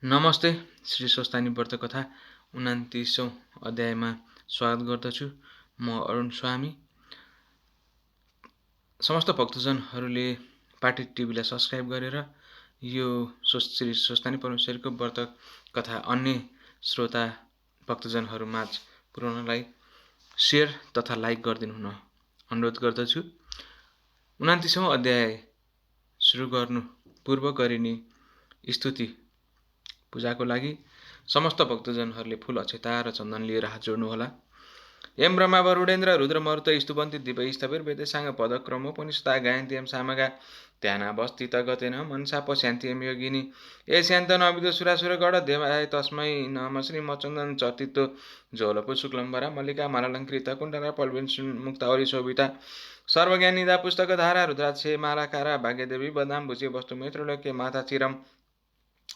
नमस्ते। श्री स्वस्तानी व्रत कथा 29औं अध्यायमा स्वागत गर्दछु। म अरुण स्वामी। समस्त भक्तजनहरूले पाटी टिभीलाई सब्सक्राइब गरेर यो श्री स्वस्तानी परमेश्वरको व्रत कथा अन्य श्रोता भक्तजनहरूमाझ पुर्याउनलाई सेयर तथा लाइक गरिदिनु हुन अनुरोध गर्दछु। 29औं अध्याय सुरु गर्नु पूर्व गरिने स्तुति पूजाको लागि समस्त भक्तजनहरूले फूल अक्षता र चन्दन लिएर हात जोड्नुहोला। एम ब्रह्मा वरुणेन्द्र रुद्र मरुत स्तुवन्ति दिवै स्थविर वेदैसाङ्ग पदक्रमोपनिषदा गायन्ति एम सामगा ध्यानावस्थित गतेन मनसा पश्यन्ति एम योगिनी ए स्यान्तन अविदो सुरासुरगण देवाय तस्मै नमः श्री मचन्दन चर्तितो जोलपु शुक्लम्बरा मल्लिका मालालङ्कृत कुण्डला पल्विन्मुक्तावली शोभिता सर्वज्ञानिदा पुस्तकधारा रुद्राक्षे मालाकारा भाग्यदेवी बदाम्बुजे वस्तुमित्रलोके माता चिरम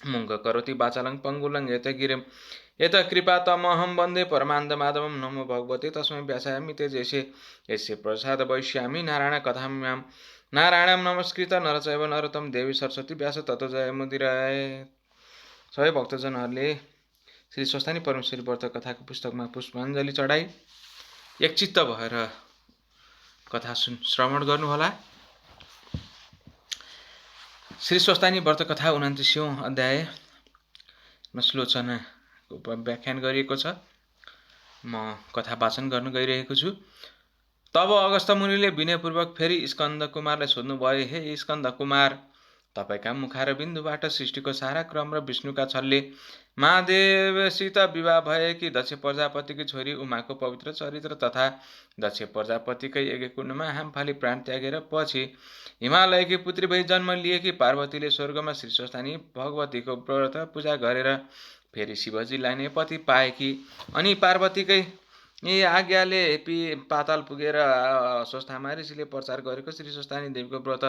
मुङ्ग करोति वाचालं पङ्गुलं यत गिरिं यत कृपा तमहं वन्दे परमानन्दमाधवं नमो भगवते तस्मै व्यासामि तेजसे यस्य प्रसाद वैश्यामि नारायण कथाम्यां नारायणं नमस्कृत नरचैव नरोत्तम देवी सरस्वती व्यास ततो जयमुदिराय। सबै भक्तजनहरूले श्री स्वस्तानी परमेश्वरी व्रत कथाको पुस्तकमा पुष्पाञ्जली चढाई एकचित्त भएर कथा श्रवण गर्नुहोला। श्री स्वस्तानी व्रत कथा 29औं अध्यायमा श्लोचनाको व्याख्यान गरिएको छ। म कथा वाचन गर्न गइरहेको छु। तब अगस्त मुनिले विनयपूर्वक फेरि स्कन्द कुमारलाई सोध्नुभयो, हे स्कन्द कुमार, तपाईँका मुखारबिन्दुबाट सृष्टिको सारा क्रम र विष्णुका छलले महादेवसित विवाह भएकी दक्ष प्रजापतिकी छोरी उमाको पवित्र चरित्र तथा दक्ष प्रजापतिकै यज्ञकुण्डमा हामफाली प्राण त्यागेर पछि हिमालयकी पुत्री भई जन्म लिएकी पार्वतीले स्वर्गमा श्री स्वस्तानी भगवतीको व्रत पूजा गरेर फेरि शिवजीलाई नै पति पाएकी अनि पार्वतीकै आज्ञाले पाताल पुगेर अस्वस्थामा ऋषिले प्रचार गरेको श्री स्वस्तानी देवीको व्रत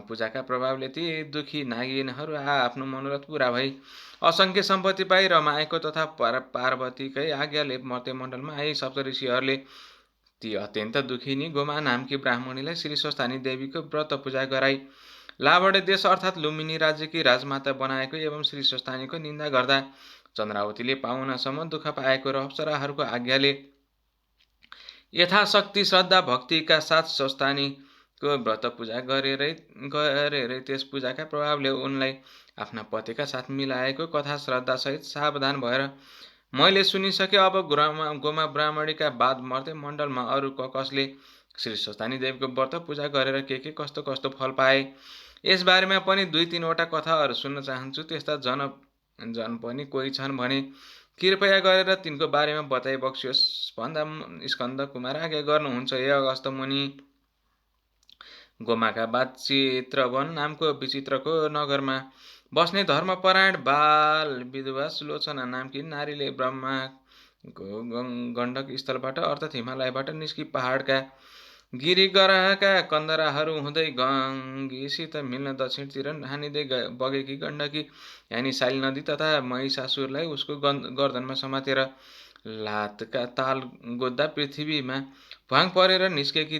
पूजाका प्रभावले ती दुखी नागिनहरू आफ्नो मनोरथ पूरा भई असङ्ख्य सम्पत्ति पाई रमाएको तथा पार्वतीकै आज्ञाले मर्त्यमण्डलमा आई सप्त ऋषिहरूले ती अत्यन्त दुखिनी गोमा नामकी ब्राह्मणीलाई श्री स्वस्तानी देवीको व्रत पूजा गराई लावडे देश अर्थात् लुम्बिनी राज्यकी राजमाता बनाएको एवं श्री स्वस्तानीको निन्दा गर्दा चन्द्रावतीले पाउनासम्म दुःख पाएको र अप्सराहरूको आज्ञाले यथाशक्ति श्रद्धा भक्तिका साथ स्वस्तानीको व्रत पूजा गरेरै त्यस पूजाका प्रभावले उनलाई आफ्ना पतिका साथ मिलाएको कथा श्रद्धासहित सावधान भएर मैले सुनिसके। अब गोमा ब्राह्मणीका बाद मर्त्य मण्डलमा अरू कसले श्री स्वस्तानी देवीको व्रत पूजा गरेर के कस्तो कस्तो फल पाए यसबारेमा पनि 2-3वटा कथाहरू सुन्न चाहन्छु। त्यस्ता जन पनि कोही छन् भने कृपया गरेर तिनको बारेमा बताइ बक्सियोस् भन्दा स्कन्द कुमार आज्ञा गर्नुहुन्छ। हे अगस्त मुनि, गोमाका बाद चित्रवन नामको विचित्रको नगरमा बस्ने धर्मपरायण बाल विधवा सुलोचना नामकी नारीले ब्रह्माको गण्डक स्थलबाट अर्थात् हिमालयबाट निस्की पहाडका गिरिगराका कन्दराहरू हुँदै गङ्गीसित मिल्न दक्षिणतिर हानिँदै बगेकी गण्डकी यानी शाली नदी तथा महिषासुरलाई उसको गर्दनमा समातेर लातका ताल गोद्दा पृथ्वीमा भ्वाङ परेर निस्केकी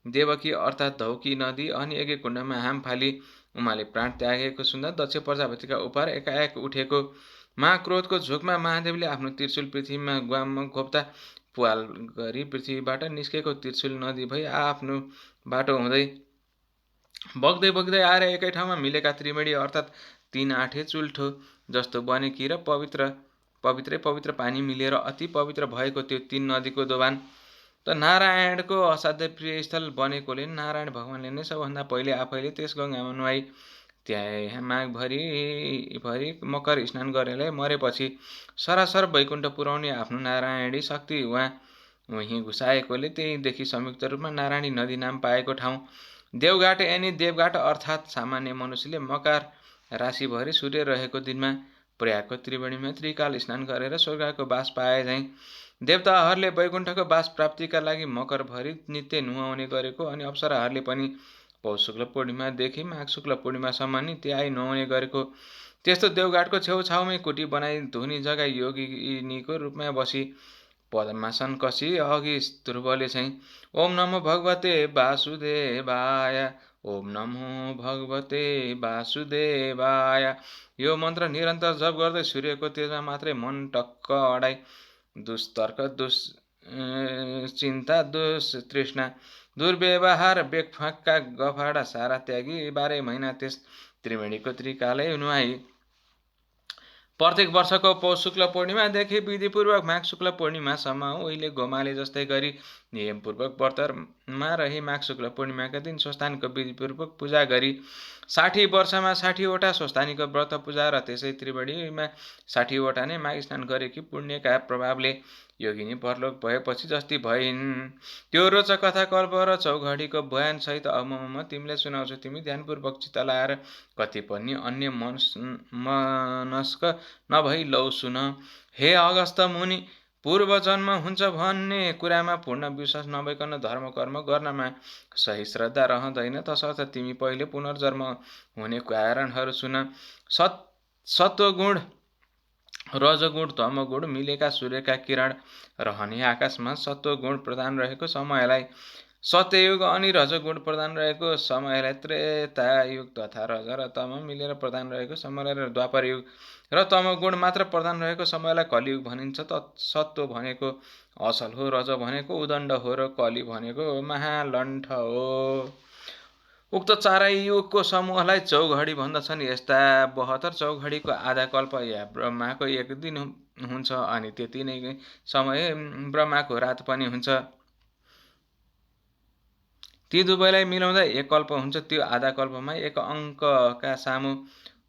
देवकी अर्थात् धौकी नदी अनि यज्ञकुण्डमा हाम फाली उमाले प्राण त्यागेको सुन्दा दक्ष प्रजापतिका उपार एकाएक उठेको महाक्रोधको झोकमा महादेवले आफ्नो त्रिशूल पृथ्वीमा ग्वाममा घोप्दा पुवाल गरी पृथ्वीबाट निस्केको त्रिशूल नदी भई आफ्नो बाटो हुँदै बग्दै आएर एकै ठाउँमा मिलेका त्रिवेणी अर्थात् 3 आठे चुल्ठो जस्तो बनेकी र पवित्र पानी मिलेर अति पवित्र भएको त्यो 3 नदीको दोभान त नारायणको असाध्य प्रिय स्थल बनेकोले नारायण भगवानले नै सबभन्दा पहिले आफैले त्यस गङ्गामा नुहाई त्यहाँ माघभरि मकर स्नान गरेलाई मरेपछि सरासर वैकुण्ठ पुर्याउने आफ्नो नारायणी शक्ति उहीँ घुसाएकोले त्यहीदेखि संयुक्त रूपमा नारायणी नदी नाम पाएको ठाउँ देवघाट यानी देवघाट अर्थात् सामान्य मनुष्यले मकार राशिभरि सूर्य रहेको दिनमा प्रयागको त्रिवेणीमा त्रिकाल स्नान गरेर स्वर्गको बास पाए झैँ देवताहरूले वैकुण्ठको बास प्राप्तिका लागि मकरभरि नित्य नुहाउने गरेको अनि अप्सराहरूले पनि पौष शुक्ल पूर्णिमादेखि माघ शुक्ल पूर्णिमासम्म नित्य आई नुहाउने गरेको त्यस्तो देवघाटको छेउछाउमै कुटी बनाई धुनी जग्गा योगिनीको रूपमा बसी पद्मासन कसी अघि ध्रुवले चाहिँ ओम नमो भगवते वासुदेवाय, ओम नमो भगवते वासुदेवाय। यो मन्त्र निरन्तर जप गर्दै सूर्यको तेजमा मात्रै मन टक्क अडाई दुस्तर्क चिन्ता दुस्तृष्णा दुर्व्यवहार बेगफाँका गफाडा सारा त्यागी 12 महिना त्यस त्रिवेणीको त्रिकालै नुहाई। प्रत्येक वर्षको पौष शुक्ल पूर्णिमादेखि विधिपूर्वक माघ शुक्ल पूर्णिमासम्म उहिले गोमाले जस्तै गरी नियमपूर्वक व्रतमा रही माघ शुक्ल पूर्णिमाका दिन स्वस्थानीको विधिपूर्वक पूजा गरी 60 वर्षमा 60 वटा स्वस्थानीको व्रत पूजा र त्यसै त्रिवेणीमा 60 वटा नै माघ स्नान गरेकी पुण्यका प्रभावले योगिनी परलोक भएपछि जस्ती भइन्। त्यो रोचक कथा कल्प र चौघडीको बयान सहित अब म तिमीलाई सुनाउँछु। तिमी ध्यानपूर्वक चित्त लाएर कति पनि अन्य मनस्क नभई लौ सुन। हे अगस्त मुनि, पूर्व जन्म हुन्छ भन्ने कुरामा पूर्ण विश्वास नभइकन धर्म कर्म गर्नमा सही श्रद्धा रहँदैन। तसर्थ तिमी पहिले पुनर्जन्म हुने कारणहरू सुन। सत्वगुण, रजगुण, तमगुण मिलेका सूर्यका किरण रहने आकाशमा सत्वगुण प्रधान रहेको समयलाई सत्ययुग अनि रजगुण प्रधान रहेको समयलाई त्रेतायुग तथा रज र तम मिलेर प्रधान रहेको समयलाई द्वापर युग र तमगुण मात्र प्रधान रहेको समयलाई कलियुग भनिन्छ। सत्व भनेको असल हो, रज भनेको उदण्ड हो र कली भनेको महालण्ठ हो। उक्त चारै युगको समूहलाई चौघडी भन्दछन्। यस्ता 72 चौघडीको आधा कल्प या ब्रह्माको 1 दिन हुन्छ अनि त्यति नै समय ब्रह्माको रात पनि हुन्छ। ती दुवैलाई मिलाउँदा 1 कल्प हुन्छ। त्यो आधा कल्पमा 1 अङ्कका सामु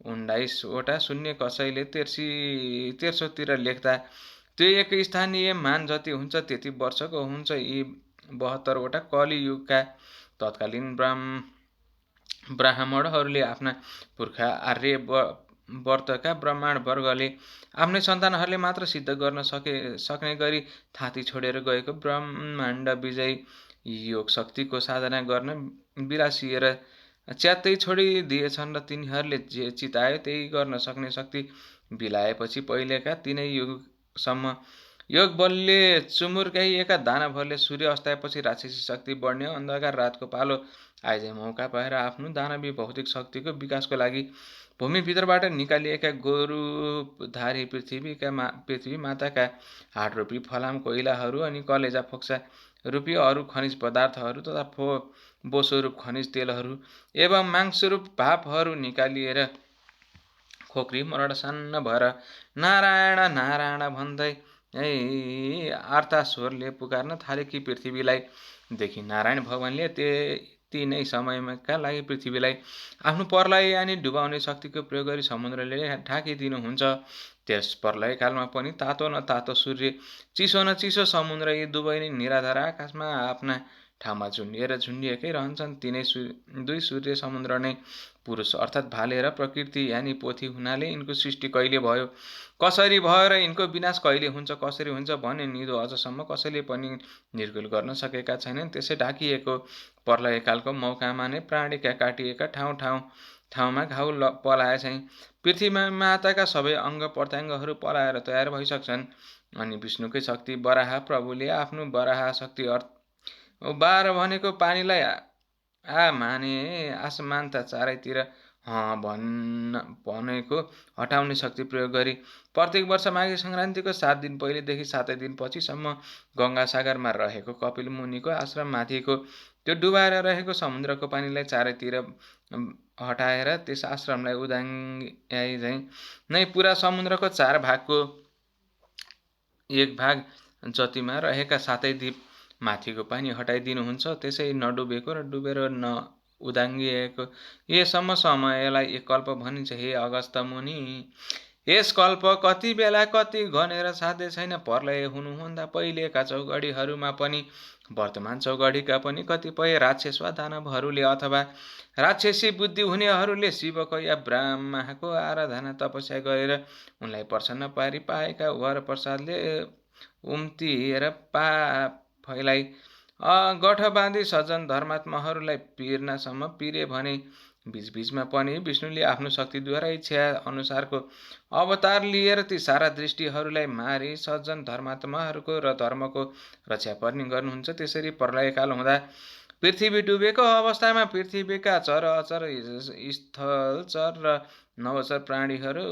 19 वटा शून्य कसैले तेर्सोतिर लेख्दा त्यो 1 स्थानीय मान जति हुन्छ त्यति वर्षको हुन्छ। यी 72 वटा कलियुगका तत्कालीन ब्राह्मणहरूले आफ्ना पुर्खा आर्य व्रतका ब्राह्मण वर्गले आफ्नै सन्तानहरूले मात्र सिद्ध गर्न सक्ने गरी थाती छोडेर गएको ब्रह्माण्ड विजय योग शक्तिको साधना गर्न बिरासिएर च्यात्तै छोडिदिएछन् र तिनीहरूले जे चितायो त्यही गर्न सक्ने शक्ति बिलाएपछि पहिलेका 3 युगसम्म योग बलले चुमुर्काइएका दानवहरूले सूर्य अस्ताएपछि राक्षसी शक्ति बढ्ने अन्धकार रातको पालो आइजै मौका पाएर आफ्नो दानवीय भौतिक शक्तिको विकासको लागि भूमिभित्रबाट निकालिएका गोरूपधारी पृथ्वी माताका हाड रूपी फलाम कोइलाहरू अनि कलेजा फोक्सा रूपी अरू खनिज पदार्थहरू तथा बोसोरूप खनिज तेलहरू एवं मांसरूप भापहरू निकालिएर खोक्री मरड सान्न भएर नारायण नारायण भन्दै आर्ता स्वरले पुकार्न थालेकी पृथ्वीलाई देखि नारायण भगवानले त्यति नै समयका लागि पृथ्वीलाई आफ्नो प्रलय अनि डुबाउने शक्तिको प्रयोग गरी समुद्रले ढाकिदिनुहुन्छ। त्यस प्रलय कालमा पनि तातो न तातो सूर्य, चिसो न चिसो समुद्र, यी दुवै नै निराधार आकाशमा आफ्ना ठाउँमा झुन्डिएकै रहन्छन्। तिनै 2 सूर्य समुद्र नै पुरुष अर्थात् भाले र प्रकृति यानि पोथी हुनाले यिनको सृष्टि कहिले भयो, कसरी भयो र यिनको विनाश कहिले हुन्छ, कसरी हुन्छ भन्ने निदो अझसम्म कसैले पनि निर्गुल गर्न सकेका छैनन्। त्यसै ढाकिएको प्रलयकालको मौकामा नै प्राणीका काटिएका ठाउँमा घाउ पलाए चाहिँ पृथ्वी माताका सबै अङ्ग प्रत्यङ्गहरू पलाएर तयार भइसक्छन्। अनि विष्णुकै शक्ति वराह प्रभुले आफ्नो वराह शक्ति 12 भनेको पानीलाई माने आसमानता चारैतिर भनेको हटाउने शक्ति प्रयोग गरी प्रत्येक वर्ष माघे सङ्क्रान्तिको 7 दिन पहिलेदेखि 7 दिन पछिसम्म गङ्गासागरमा रहेको कपिल मुनिको आश्रम माथिको त्यो डुबाएर रहेको समुद्रको पानीलाई चारैतिर हटाएर त्यस आश्रमलाई उदाङ्ग्याइ नै पुरा समुद्रको 4 भागको 1 भाग जतिमा रहेका 7 द्वीप माथिको पानी हटाइदिनुहुन्छ। त्यसै नडुबेको र डुबेर उदाङ्गिएको यसम्म समयलाई 1 कल्प भनिन्छ। हे अगस्त मुनि, यस कल्प कति बेला कति गनेर साध्य छैन। प्रलय हुनुभन्दा पहिलेका चौघडीहरूमा पनि वर्तमान चौघडीका पनि कतिपय राक्षस वा दानवहरूले अथवा राक्षसी बुद्धि हुनेहरूले शिवको या ब्रह्माको आराधना तपस्या गरेर उनलाई प्रसन्न पारी पाएका वर प्रसादले उम्तिएर पाप फैलाई गठ बाँधी सज्जन धर्मात्माहरूलाई पिर्नासम्म पिरे भने बीचबीचमा पनि विष्णुले आफ्नो शक्तिद्वारा इच्छा अनुसारको अवतार लिएर ती सारा दृष्टिहरूलाई मारी सज्जन धर्मात्माहरूको र धर्मको रक्षा पर्ने गर्नुहुन्छ। त्यसरी प्रलयकाल हुँदा पृथ्वी डुबेको अवस्थामा पृथ्वीका चराचर स्थलचर र नवचर प्राणीहरू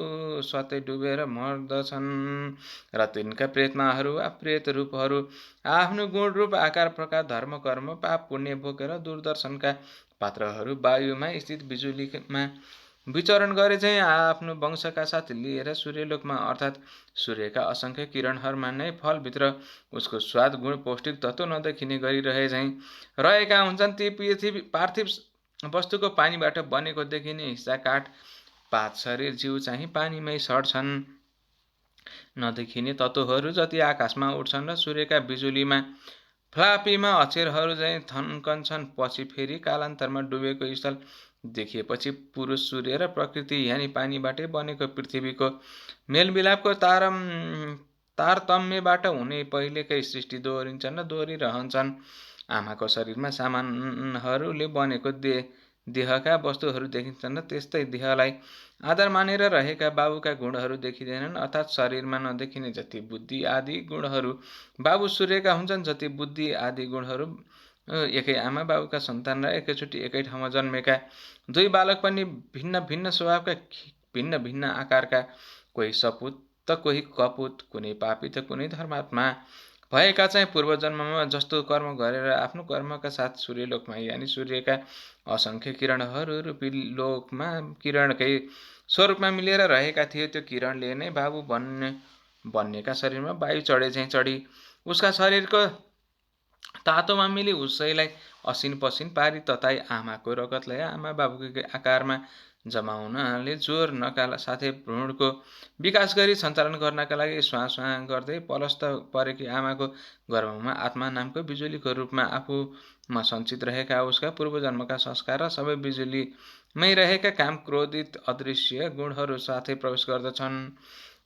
स्वतै डुबेर मर्दछन् र तिनका प्रेतमाहरू वा प्रेत रूपहरू आफ्नो गुण रूप आकार प्रकार धर्म कर्म पाप पुण्य बोकेर दूरदर्शनका पात्रहरू वायुमा स्थित बिजुलीमा विचरण गरे चाहिँ आफ्नो वंशका साथ लिएर सूर्यलोकमा अर्थात् सूर्यका असङ्ख्य किरणहरूमा नै फलभित्र उसको स्वाद गुण पौष्टिक तत्त्व नदेखिने गरी रहेका हुन्छन्। ती पार्थिव वस्तुको पानीबाट बनेको देखिने हिस्सा काठ पात शरीर जीव चाहिँ पानीमै सड्छन्। नदेखिने तत्त्वहरू जति आकाशमा उठ्छन् र सूर्यका बिजुलीमा फ्लापीमा अक्षरहरू चाहिँ थन्कन्छन्। पछि फेरि कालान्तरमा डुबेको स्थल देखिएपछि पुरुष सूर्य र प्रकृति यानि पानीबाटै बनेको पृथ्वीको मेलमिलापको तारतम्यबाट हुने पहिलेकै सृष्टि दोहोरिन्छन् र दोहोरिरहन्छन्। आमाको शरीरमा सामानहरूले बनेको देहका वस्तुहरू देखिन्छन् र त्यस्तै देहलाई आधार मानेर रहेका बाबुका गुणहरू देखिँदैनन्। अर्थात् शरीरमा नदेखिने जति बुद्धि आदि गुणहरू बाबु सूर्यका हुन्छन्, जति बुद्धि आदि गुणहरू एकै आमा बाबुका सन्तान र एकैचोटि एकै ठाउँमा जन्मेका दुई बालक पनि भिन्न भिन्न स्वभावका, भिन्न भिन्न आकारका, कोही सपुत त कोही कपुत, कुनै पापी त कुनै धर्मात्मा भएका चाहिँ पूर्वजन्ममा जस्तो कर्म गरेर आफ्नो कर्मका साथ सूर्यलोकमा यानि सूर्यका असङ्ख्य किरणहरू रूपी लोकमा किरणकै स्वरूपमा मिलेर रहेका थिए। त्यो किरणले नै बाबु बन्नेका शरीरमा वायु चढे चाहिँ चढी उसका शरीरको तातोमा मिली उसैलाई असिन पसिन पारी तताई आमाको रगतलाई आमा बाबुकै आकारमा जमाउनाले जोर नकाला साथै भ्रूणको विकास गरी सञ्चालन गर्नका लागि स्वाँ गर्दै पलस्त परेकी आमाको गर्भमा आत्मा नामको बिजुलीको रूपमा आफूमा सञ्चित रहेका उसका पूर्वजन्मका संस्कार र सबै बिजुलीमै रहेका काम क्रोधित अदृश्य गुणहरू साथै प्रवेश गर्दछन्।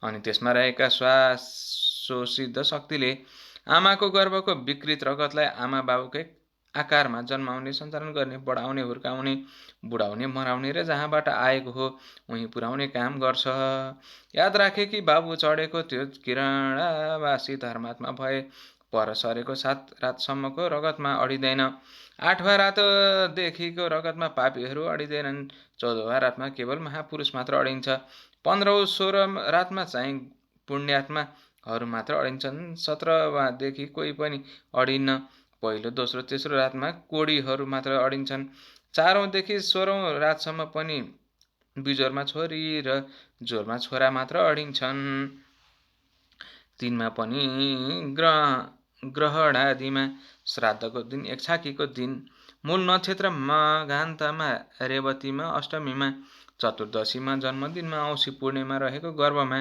अनि त्यसमा रहेका श्वासोसिद्ध शक्तिले आमाको गर्भको विकृत रगतलाई आमा बाबुकै आकारमा जन्माउने, सञ्चालन गर्ने, बढाउने, हुर्काउने, बुढाउने, मराउने र जहाँबाट आएको हो उहीँ पुर्याउने काम गर्छ। याद राखे कि बाबु चढेको त्यो किरणवासी धर्मात्मा भए पर सरेको 7 रातसम्मको रगतमा अडिँदैन। 8वाँ रातदेखिको रगतमा पापीहरू अडिँदैनन्। 14वाँ रातमा केवल महापुरुष मात्र अडिन्छ। 15औं 16 रातमा चाहिँ पुण्यात्माहरू मात्र अडिन्छन्। 17वाँदेखि कोही पनि अडिन्न। पहिलो, दोस्रो, तेस्रो रातमा कोडीहरू मात्र अडिन्छन्। 4औँदेखि 16औं रातसम्म पनि बिजोरमा छोरी र जोरमा छोरा मात्र अडिन्छन्। 3मा पनि ग्रहणादिमा श्राद्धको दिन, एकछाकीको दिन, मूल नक्षत्र मघान्तमा, रेवतीमा, अष्टमीमा, चतुर्दशीमा, जन्मदिनमा, औँसी पूर्णिमा रहेको गर्भमा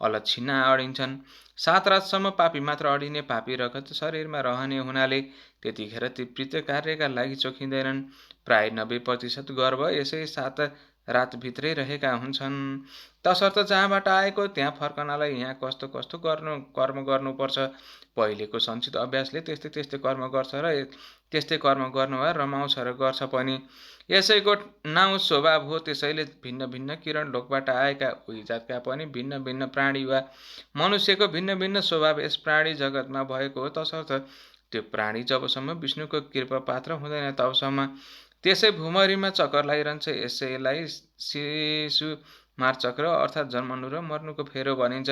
अलक्षिणा अडिन्छन्। 7 रातसम्म पापी मात्र अडिने। पापी रगत शरीरमा रहने हुनाले त्यतिखेर ती प्रीत कार्यका लागि चोखिँदैनन्। प्राय 90% गर्भ यसै 7 रातभित्रै रहेका हुन्छन्। तसर्थ जहाँबाट आएको त्यहाँ फर्कनलाई यहाँ कस्तो कस्तो कर्म गर्नुपर्छ, पहिलेको सञ्चित अभ्यासले त्यस्तै कर्म गर्छ र त्यस्तै कर्म गर्नुमा रमाउँछ र गर्छ पनि। यसैको नाउँ स्वभाव हो। त्यसैले भिन्न भिन्न किरण लोकबाट आएका उही जातका पनि भिन्न भिन्न प्राणी वा मनुष्यको भिन्न भिन्न स्वभाव यस प्राणी जगतमा भएको हो। तसर्थ त्यो प्राणी जबसम्म विष्णुको कृपा पात्र हुँदैन तबसम्म त्यसै भूमरीमा चक्कर लागिरहन्छ। यसैलाई शिशु मार्चक्र अर्थात् जन्मनु र मर्नुको फेरो भनिन्छ।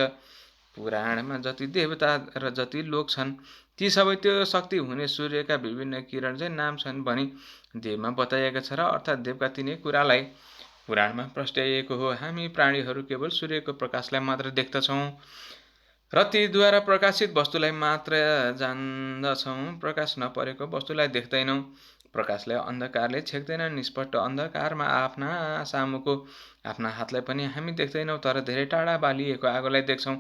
पुराणमा जति देवता र जति लोक छन् ती सबै त्यो शक्ति हुने सूर्यका विभिन्न किरण चाहिँ नाम छन् भनी देवमा बताइएको छ र अर्थात् देवका तिनै कुरालाई पुराणमा प्रस्ट्याइएको हो। हामी प्राणीहरू केवल सूर्यको प्रकाशलाई मात्र देख्दछौँ र तीद्वारा प्रकाशित वस्तुलाई मात्र जान्दछौँ। प्रकाश नपरेको वस्तुलाई देख्दैनौँ। प्रकाशलाई अन्धकारले छेक्दैन। निष्पष्ट अन्धकारमा आफ्ना सामुको आफ्ना हातलाई पनि हामी देख्दैनौँ, तर धेरै टाढा बालिएको आगोलाई देख्छौँ।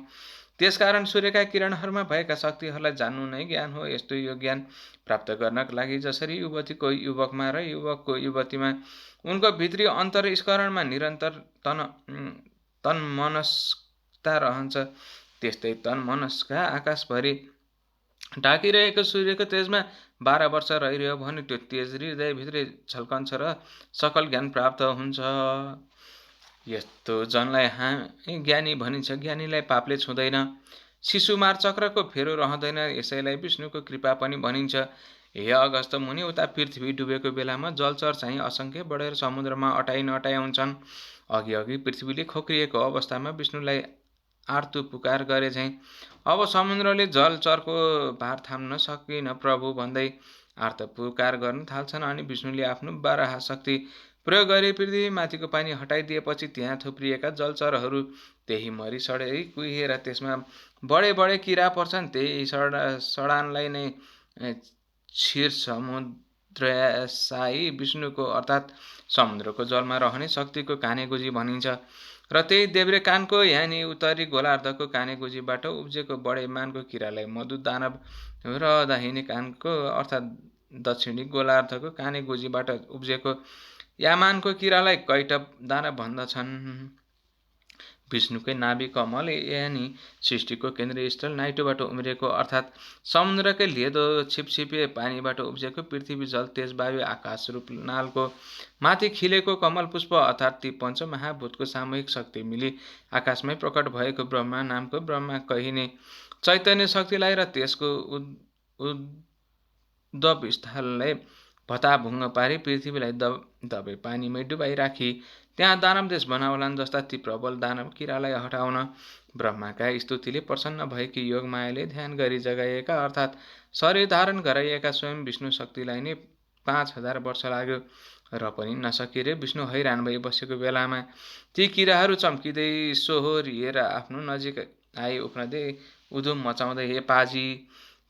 त्यसकारण सूर्यका किरणहरूमा भएका शक्तिहरूलाई जान्नु नै ज्ञान हो। यस्तो यो ज्ञान प्राप्त गर्नका लागि जसरी युवतीको युवकमा र युवकको युवतीमा उनको भित्री अन्तरस्करणमा निरन्तर तन्मनस्कता रहन्छ, त्यस्तै तन्मनस्कता आकाशभरि ढाकिरहेको सूर्यको तेजमा 12 वर्ष रहिरह्यो भने त्यो तेज हृदयभित्रै झल्कन्छ र सकल ज्ञान प्राप्त हुन्छ। यस्तो जनलाई हामी ज्ञानी भनिन्छ। ज्ञानीलाई पापले छुँदैन। शिशुमार चक्रको फेरो रहँदैन। यसैलाई विष्णुको कृपा पनि भनिन्छ। हे अगस्त मुनि, उता पृथ्वी डुबेको बेलामा जलचर चाहिँ असङ्ख्य बढेर समुद्रमा अटाइ हुन्छन्। अघि पृथ्वीले खोक्रिएको अवस्थामा विष्णुलाई आर्तु पुकार गरे चाहिँ अब समुद्रले जलचरको भार थाम्न सकिन प्रभु भन्दै आर्त पुकार गर्न थाल्छन्। अनि विष्णुले आफ्नो बाराह शक्ति प्रयोग गरी पृथ्वीमाथिको पानी हटाइदिएपछि त्यहाँ थुप्रिएका जलचरहरू त्यही मरी सडै कुहिएर त्यसमा बडे किरा पर्छन्। त्यही सडानलाई नै क्षीर समुद्रसाई विष्णुको अर्थात् समुद्रको जलमा रहने शक्तिको कानेगुजी भनिन्छ। र त्यही देब्रे कानको यानि उत्तरी गोलार्धको कानेगुजीबाट उब्जेको बडे मानको किरालाई मधु दानव र दाहिने कानको अर्थात् दक्षिणी गोलार्धको कानेगुजीबाट उब्जेको यामानको किरालाई कैटभ दानव भन्दछन्। विष्णुकै नाभि कमल यानि सृष्टिको केन्द्रीय स्थल नाइटोबाट उम्रिएको अर्थात् समुद्रकै लेदो छिपछिपे पानीबाट उब्जेको पृथ्वी जल तेज वायु आकाश रूप नालको माथि खिलेको कमल पुष्प अर्थात् ती पञ्चमहाभूतको सामूहिक शक्ति मिली आकाशमै प्रकट भएको ब्रह्मा नामको ब्रह्मा कहिने चैतन्य शक्तिलाई र त्यसको उद्भव स्थललाई भताभुङ्ग पारी पृथ्वीलाई दबे पानीमै डुबाई राखी त्यहाँ दानव देश बनाउलान्। जस्ता ती प्रबल दानव किरालाई हटाउन ब्रह्माका स्तुतिले प्रसन्न भएकी योग मायाले ध्यान गरी जगाइएका अर्थात् शरीर धारण गराइएका स्वयं विष्णु शक्तिलाई नै 5000 वर्ष लाग्यो र पनि नसकिरे विष्णु हैरान भई बसेको बेलामा ती किराहरू चम्किँदै सोहोरिएर आफ्नो नजिक आई उफ्रँदै उधुम मचाउँदै हे पाजी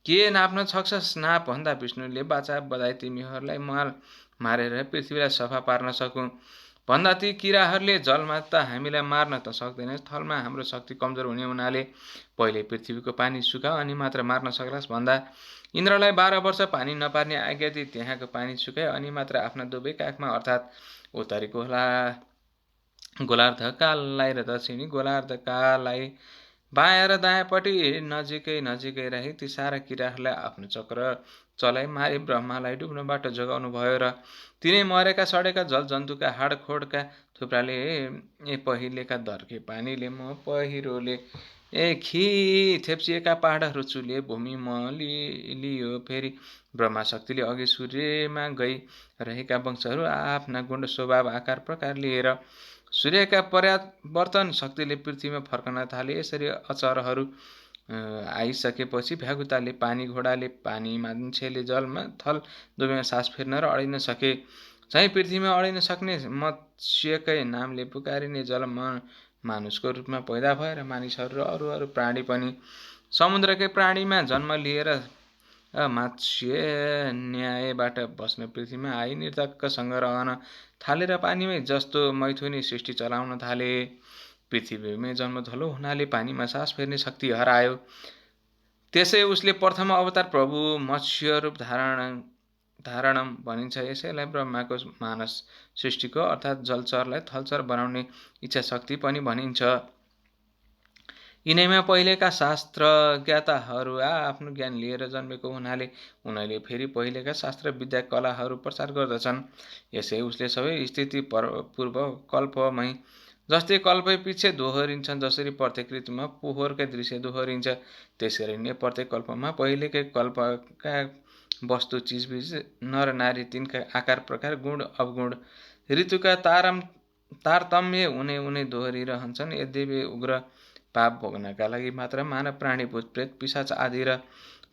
के नाप्न सक्छस् नाप भन्दा विष्णुले बाचा बधाई तिमीहरूलाई मारेर पृथ्वीलाई सफा पार्न सकौँ भन्दा ती किराहरूले जलमा त हामीलाई मार्न त सक्दैन, थलमा हाम्रो शक्ति कमजोर हुने हुनाले पहिले पृथ्वीको पानी सुकाऊ अनि मात्र मार्न सक्लास् भन्दा इन्द्रलाई 12 वर्ष पानी नपार्ने आज्ञा दिई त्यहाँको पानी सुकाए अनि मात्र आफ्ना दुवै काखमा अर्थात् उत्तरी गोलार्धकालाई र दक्षिणी गोलार्धकालाई बायाँ र दायाँपट्टि नजिकै राखी ती सारा किराहरूलाई आफ्नो चक्र चलाई मारी ब्रह्मालाई डुब्नबाट जोगाउनु भयो र तिनै मरेका सडेका जल जन्तुका हाड खोडका थुप्राले पहिलेका धर्के पानीले म पहिरोले खी थेप्सिएका पहाडहरू चुले भूमि म लियो। फेरि ब्रह्मा शक्तिले अघि सूर्यमा गई रहेका वंशहरू आफ्ना गुण स्वभाव आकार प्रकार लिएर सूर्यका पर्यावर्तन शक्तिले पृथ्वीमा फर्कन थाले। यसरी अचरहरू आइसकेपछि भ्यागुताले पानी, घोडाले पानी, मान्छेले जलमा, थल दुवैमा सास फेर्न र अडिन सके। चाहिँ पृथ्वीमा अडिन सक्ने मत्स्यकै नामले पुकारिने जल मानुषको रूपमा पैदा भएर मानिसहरू र अरू प्राणी पनि समुद्रकै प्राणीमा जन्म लिएर मत्स्य न्यायबाट बस्न पृथ्वीमा आई निर्धक्कसँग रहन थाले र पानीमै जस्तो मैथुनी सृष्टि चलाउन थाले। पृथ्वीमै जन्मथलो हुनाले पानीमा सास फेर्ने शक्ति हरायो। त्यसै उसले प्रथम अवतार प्रभु मत्स्य रूप धारणम भनिन्छ। यसैलाई ब्रह्माको मानस सृष्टिको अर्थात् जलचरलाई थलचर बनाउने इच्छा शक्ति पनि भनिन्छ। यिनैमा पहिलेका शास्त्रज्ञताहरू आफ्नो ज्ञान लिएर जन्मेको हुनाले उनीहरूले फेरि पहिलेका शास्त्र विद्या कलाहरू प्रचार गर्दछन्। यसै उसले सबै स्थिति पूर्व कल्पमै जस्तै कल्पै पछि दोहोरिन्छन्। जसरी प्रत्येक ऋतुमा पोहोरकै दृश्य दोहोरिन्छ त्यसरी नै प्रत्येक कल्पमा पहिलेकै कल्पका वस्तु चिजबिज नर नारी तिनका आकार प्रकार गुण अवगुण ऋतुका तारतम्य उनै दोहोरिरहन्छन्। यद्यपि उग्र पाप भोग्नका लागि मात्र मानव प्राणी भूत प्रेत पिशाच आदि र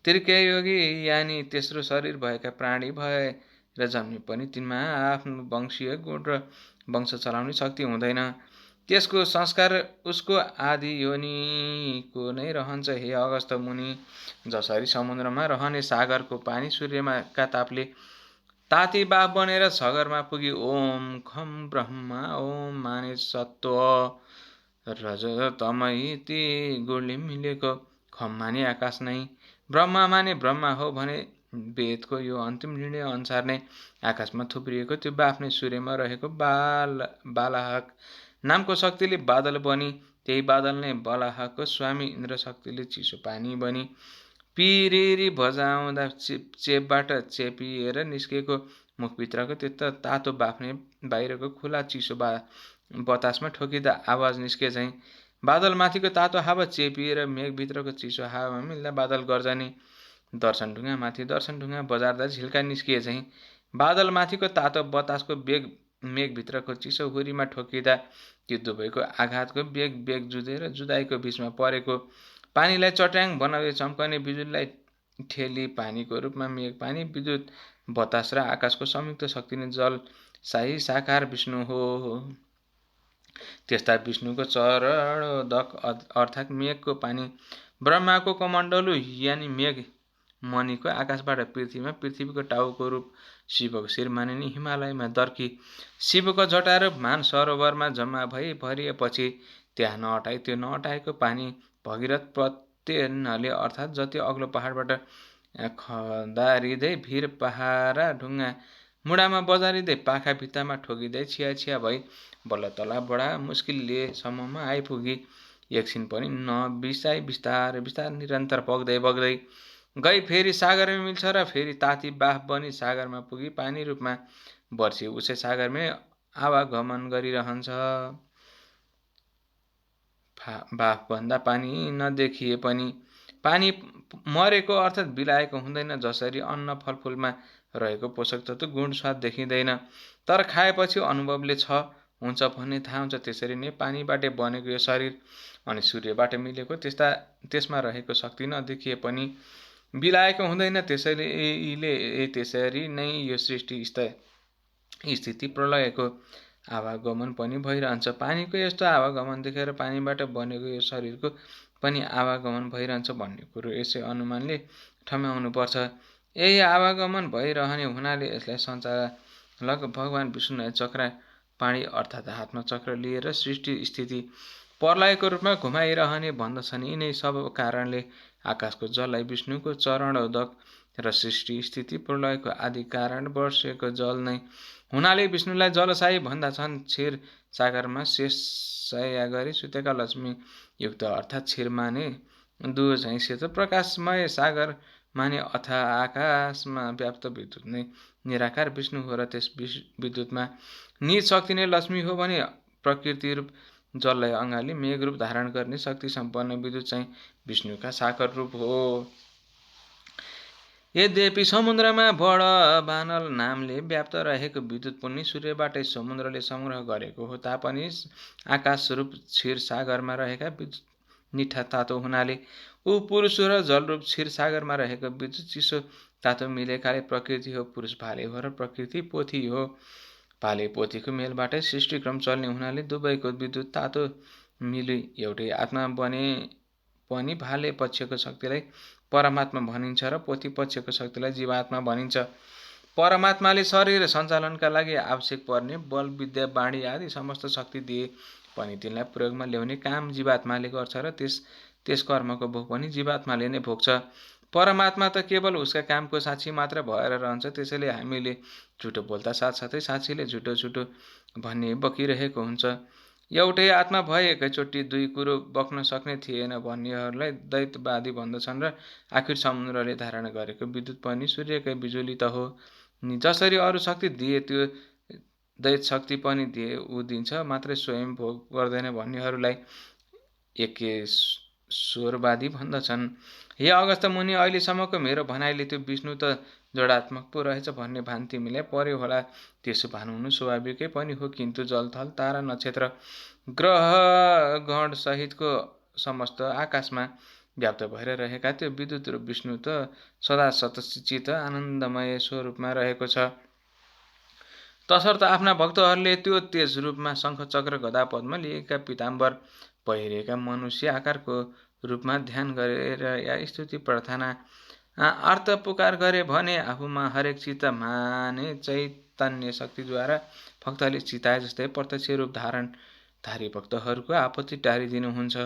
त्रिकायोगी यानि तेस्रो शरीर भएका प्राणी भएर जन्मे पनि तिनमा आफ्नो वंशीय गुण र वंश चलाउने शक्ति हुँदैन। त्यसको संस्कार उसको आदि योनिको नै रहन्छ। हे अगस्त मुनि, जसरी समुद्रमा रहने सागरको पानी सूर्यका तापले ताती बाफ बनेर सागरमा पुगी ओम खम ब्रह्मा ओम माने सत्व रज तमयति गुणले मिलेको, खम माने आकाश नै, ब्रह्मा माने ब्रह्मा हो भने वेदको यो अन्तिम निर्णय अनुसार नै आकाशमा थुप्रिएको त्यो बाफ नै सूर्यमा रहेको बालाहक नामको शक्तिले बादल बनी त्यही बादल नै बलाहको स्वामी इन्द्र शक्तिले चिसो पानी बनी पिरिरी बजाउँदा चेपबाट चेपिएर निस्केको मुखभित्रको त्यो त तातो बाफ्ने बाहिरको खुला चिसो बतासमा ठोकिँदा आवाज निस्के चाहिँ बादलमाथिको तातो हावा चेपिएर मेघभित्रको चिसो हावामा मिल्दा बादल गर्जने दर्शनढुङ्गा बजार्दा झिल्का निस्किए चाहिँ बादलमाथिको तातो बतासको बेग मेघभित्रको चिसो हुरीमा ठोकिँदा त्यो दुवैको आघातको बेग जुधेर जुदाईको बिचमा परेको पानीलाई चट्याङ बनाउँदै चम्कने बिजुलीलाई ठेली पानीको रूपमा मेघ पानी विद्युत बतास र आकाशको संयुक्त शक्ति नै जल शाही साकार विष्णु हो। त्यस्ता विष्णुको चरणोदक अर्थात् मेघको पानी ब्रह्माको कमण्डलु यानि मेघ मणिको आकाशबाट पृथ्वीमा पृथ्वीको टाउको रूप शिवको शिर मानिने हिमालयमा दर्की शिवको जटा र मान सरोवरमा जम्मा भई भरिएपछि त्यहाँ नअटाई त्यो नअटाएको पानी भगीरथ प्रत्येनले अर्थात् जति अग्लो पहाडबाट खदारिँदै भिर पहारा ढुङ्गा मुढामा बजारिँदै पाखा भित्तामा ठोकिँदै छिया भई बल्ल तला बडा मुस्किलले सम्ममा आइपुगी एकछिन पनि नबिसाई बिस्तारै निरन्तर बग्दै गई फेरि सागरमा मिल्छ र फेरि ताती बाफ बनी सागरमा पुगी पानी रूपमा वर्षी उसै सागरमै आवागमन गरिरहन्छ। बाफभन्दा पानी नदेखिए पनि पानी मरेको अर्थात् बिलाएको हुँदैन। जसरी अन्न फलफुलमा रहेको पोषक तत्त्व गुण स्वाद देखिँदैन तर खाएपछि अनुभवले हुन्छ भन्ने थाहा हुन्छ, त्यसरी नै पानीबाट बनेको यो शरीर अनि सूर्यबाट मिलेको त्यसमा रहेको शक्ति नदेखिए पनि बिलाएको हुँदैन। त्यसरी नै यो सृष्टि स्थिति प्रलयको आवागमन पनि भइरहन्छ। पानीको यस्तो आवागमन देखेर पानीबाट बनेको यो शरीरको पनि आवागमन भइरहन्छ भन्ने कुरो यसै अनुमानले ठम्याउनुपर्छ। यही आवागमन भइरहने हुनाले यसलाई सञ्चालक भगवान विष्णुलाई चक्र पाणी अर्थात् हातमा चक्र लिएर सृष्टि स्थिति प्रलयको रूपमा घुमाइरहने भन्दछन्। यिनै सब कारणले आकाशको जललाई विष्णुको चरणोदक र सृष्टि स्थिति प्रलयको आदि कारण वर्षेको जल नै हुनाले विष्णुलाई जलशाही भन्दछन्। क्षीर सागरमा शेषशय्या गरी सुतेका लक्ष्मी युक्त अर्थात् क्षीर माने दुध झैँ सेतो प्रकाशमय सागर माने अथवा आकाशमा व्याप्त विद्युत नै निराकार विष्णु हो र त्यस विद्युतमा निज शक्ति नै लक्ष्मी हो भने प्रकृति रूप जललाई अँगाली मेघ रूप धारण गर्ने शक्ति सम्पन्न विद्युत चाहिँ विष्णुका साकार रूप हो। यद्यपि समुद्रमा बड बानल नामले व्याप्त रहेको विद्युत पनि सूर्यबाटै समुद्रले संग्रह गरेको हो तापनि आकाश रूप क्षीर सागरमा रहेका विद्युत निठा तातो हुनाले ऊ पुरुष हो र जलरूप क्षीर सागरमा रहेको विद्युत चिसो तातो मिलेकाले प्रकृति हो। पुरुष भाले हो र प्रकृति पोथी हो। भाले पोथीको मेलबाटै सृष्टिक्रम चल्ने हुनाले दुवैको विद्युत तातो मिली एउटै आत्मा बने पनि भाले पक्षको शक्तिलाई परमात्मा भनिन्छ र पोथी पक्षको शक्तिलाई जीवात्मा भनिन्छ। परमात्माले शरीर सञ्चालनका लागि आवश्यक पर्ने बल विद्या बाणी आदि समस्त शक्ति दिए पनि तिनलाई प्रयोगमा ल्याउने काम जीवात्माले गर्छ र त्यस कर्मको भोग पनि जीवात्माले नै भोग्छ। परमात्मा त केवल उसका कामको साक्षी मात्र भएर रहन्छ। त्यसैले हामीले झुटो बोल्दा साथसाथै साक्षीले झुटो भन्ने बकिरहेको हुन्छ। एउटै आत्मा भए एकैचोटि दुई कुरो बक्न सक्ने थिएन भन्नेहरूलाई दैतवादी भन्दछन् र आखिर समुद्रले धारण गरेको विद्युत पनि सूर्यकै बिजुली त हो नि। जसरी अरू शक्ति दिए त्यो दैत शक्ति पनि दिए ऊ दिन्छ मात्रै स्वयं भोग गर्दैन भन्नेहरूलाई एकेश्वरवादी भन्दछन्। हे अगस्त्य मुनि, अहिलेसम्मको मेरो भनाइले त्यो विष्णु त जडात्मक पो रहेछ भन्ने भान तिमीलाई पर्यो होला। त्यसो भान हुनु स्वाभाविकै पनि हो, किन्तु जलथल तारा नक्षत्र ग्रह गण सहितको समस्त आकाशमा व्याप्त भएर रहेका त्यो विद्युत रूप विष्णु त सदा सतचित आनन्दमय स्वरूपमा रहेको छ। तसर्थ आफ्ना भक्तहरूले त्यो तेज रूपमा शङ्ख चक्र गदा पद्म लिएका पीताम्बर पहिरेका मनुष्य आकारको रूपमा ध्यान गरेर या स्तुति प्रार्थना आर्त पुकार गरे भने आफूमा हरेक चित्त माने चैतन्य शक्तिद्वारा भक्तले चिताए जस्तै प्रत्यक्ष रूप धारी भक्तहरूको आपत्ति टारिदिनुहुन्छ,